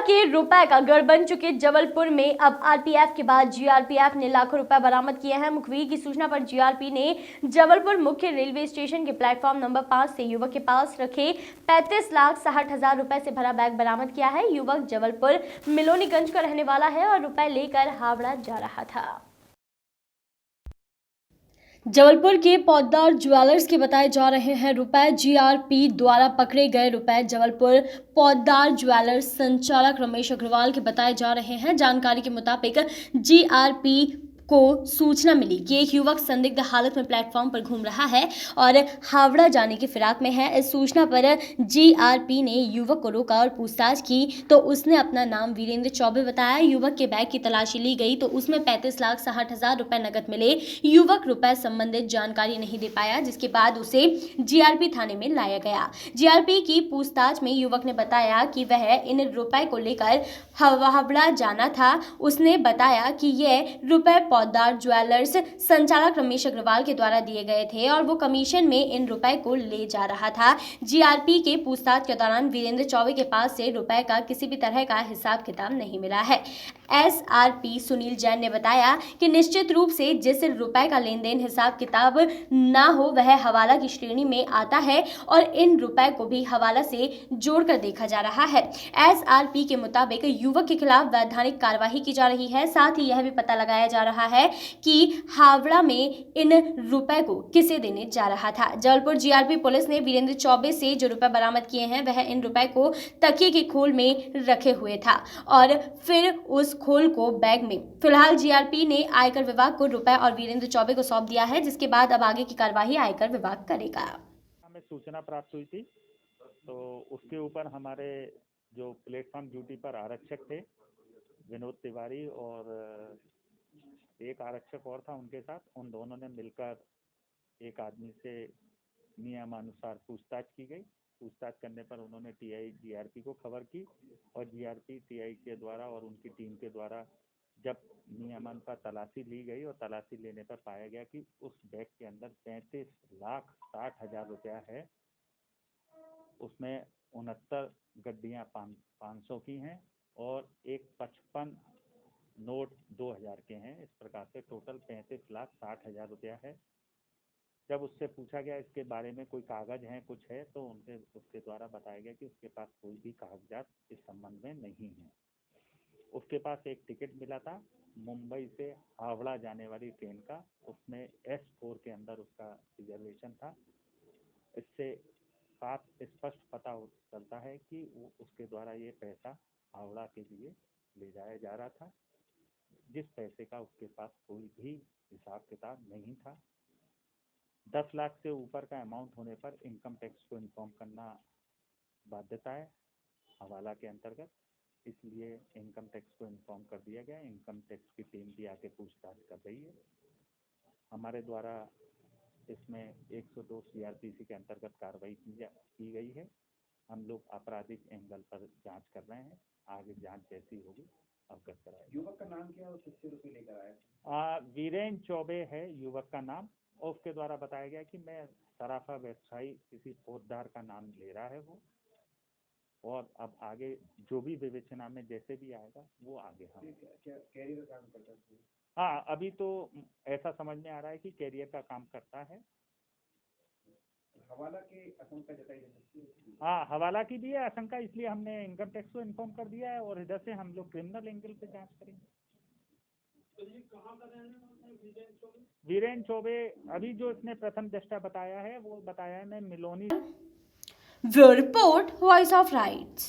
के रुपए का गढ़ बन चुके जबलपुर में अब आरपीएफ के बाद जीआरपीएफ ने लाखों रुपए बरामद किए हैं। मुखबिर की सूचना पर जीआरपी ने जबलपुर मुख्य रेलवे स्टेशन के प्लेटफॉर्म नंबर 5 से युवक के पास रखे 35,60,000 रुपए से भरा बैग बरामद किया है। युवक जबलपुर मिलोनीगंज का रहने वाला है और रुपए लेकर हावड़ा जा रहा था। जबलपुर के पौदार ज्वेलर्स के बताए जा रहे हैं रुपए। जीआरपी द्वारा पकड़े गए रुपए जबलपुर पौदार ज्वेलर्स संचालक रमेश अग्रवाल के बताए जा रहे हैं। जानकारी के मुताबिक जीआरपी को सूचना मिली कि एक युवक संदिग्ध हालत में प्लेटफॉर्म पर घूम रहा है और हावड़ा जाने की फिराक में है। इस सूचना पर जीआरपी ने युवक को रोका और पूछताछ की तो उसने अपना नाम वीरेंद्र चौबे बताया। युवक के बैग की तलाशी ली गई तो उसमें 35,60,000 रुपए नकद मिले। युवक रुपए संबंधित जानकारी नहीं दे पाया, जिसके बाद उसे जीआरपी थाने में लाया गया। जीआरपी की पूछताछ में युवक ने बताया कि वह इन रुपए को लेकर हावड़ा जाना था। उसने बताया कि ये रुपए पौदार ज्वेलर्स संचालक रमेश अग्रवाल के द्वारा दिए गए थे और वो कमीशन में इन रुपए को ले जा रहा था। जीआरपी के पूछताछ के दौरान वीरेंद्र चौबे के पास से रुपए का किसी भी तरह का हिसाब किताब नहीं मिला है। एसआरपी सुनील जैन ने बताया कि निश्चित रूप से जिस रुपए का लेन देन हिसाब किताब ना हो वह हवाला की श्रेणी में आता है और इन रुपए को भी हवाला से जोड़कर देखा जा रहा है। एसआरपी के मुताबिक युवक के खिलाफ वैधानिक कार्यवाही की जा रही है। साथ ही यह भी पता लगाया जा रहा है कि हावड़ा में इन रुपए को किसे देने जा रहा था। जबलपुर जीआरपी पुलिस ने वीरेंद्र चौबे से जो रुपए बरामद किए हैं वह इन रुपए को तकिए के खोल में रखे हुए था और फिर उस खोल को बैग में। फिलहाल जीआरपी ने आयकर विभाग को रुपए और वीरेंद्र चौबे को सौंप दिया है, जिसके बाद अब आगे की कार्यवाही आयकर विभाग करेगा। हमें सूचना प्राप्त हुई थी तो उसके ऊपर हमारे जो प्लेटफॉर्म ड्यूटी पर आरक्षक थे विनोद तिवारी और एक आरक्षक और था उनके साथ, उन दोनों ने मिलकर एक आदमी से नियमानुसार पूछताछ की गई। पूछताछ करने पर उन्होंने टीआई जीआरपी को खबर की और जीआरपी टीआई के द्वारा और उनकी टीम के द्वारा जब नियमानुसार तलाशी ली गई और तलाशी लेने पर पाया गया कि उस बैग के अंदर 35,60,000 रुपया है। उसमें 69 गड्डियाँ 500 की हैं और एक 55 नोट 2000 के हैं। इस प्रकार से टोटल 35,60,000 रुपया है। जब उससे पूछा गया इसके बारे में कोई कागज हैं कुछ है तो उसके द्वारा बताया गया कि उसके पास कोई भी कागजात इस संबंध में नहीं है। उसके पास एक टिकट मिला था मुंबई से हावड़ा जाने वाली ट्रेन का, उसमें S4 के अंदर उसका रिजर्वेशन था। इससे साफ स्पष्ट पता चलता है कि वो उसके द्वारा ये पैसा हावड़ा के लिए ले जाया जा रहा था, जिस पैसे का उसके पास कोई भी हिसाब किताब नहीं था। 10 लाख से ऊपर का अमाउंट होने पर इनकम टैक्स को इन्फॉर्म करना बाध्यता है हवाला के अंतर्गत, इसलिए इनकम टैक्स को इन्फॉर्म कर दिया गया। इनकम टैक्स की टीम भी आके पूछताछ कर रही है। हमारे द्वारा इसमें 102 सीआरपीसी के अंतर्गत कार्रवाई की गई है। हम लोग आपराधिक एंगल पर जांच कर रहे हैं, आगे जांच जैसी होगी अवगत कराएंगे। युवक का नाम क्या है और कितने रुपए लेकर आया? वीरेंद्र चौबे है युवक का नाम और उसके द्वारा बताया गया कि मैं सराफा व्यवसायी किसी पौधार का नाम ले रहा है वो, और अब आगे जो भी विवेचना में जैसे भी आएगा वो आगे हम क्या कैरियर का काम करता है? हाँ, अभी तो ऐसा समझ में आ रहा है कि कैरियर का काम करता है। हवाला की आशंका जताई जा सकती है। हाँ, हवाला की भी है आशंका, इसलिए हमने इनकम टैक्स को इन्फॉर्म कर दिया है और इधर से हम लोग क्रिमिनल एंगल पे जांच करेंगे। तो ये कहाँ का रहने वाला है वीरेंद्र चौबे? वीरेंद्र चौबे अभी जो इसने प्रथम दृष्टया बताया है वो बताया है मैं Miloni. Bureau report, voice of rights.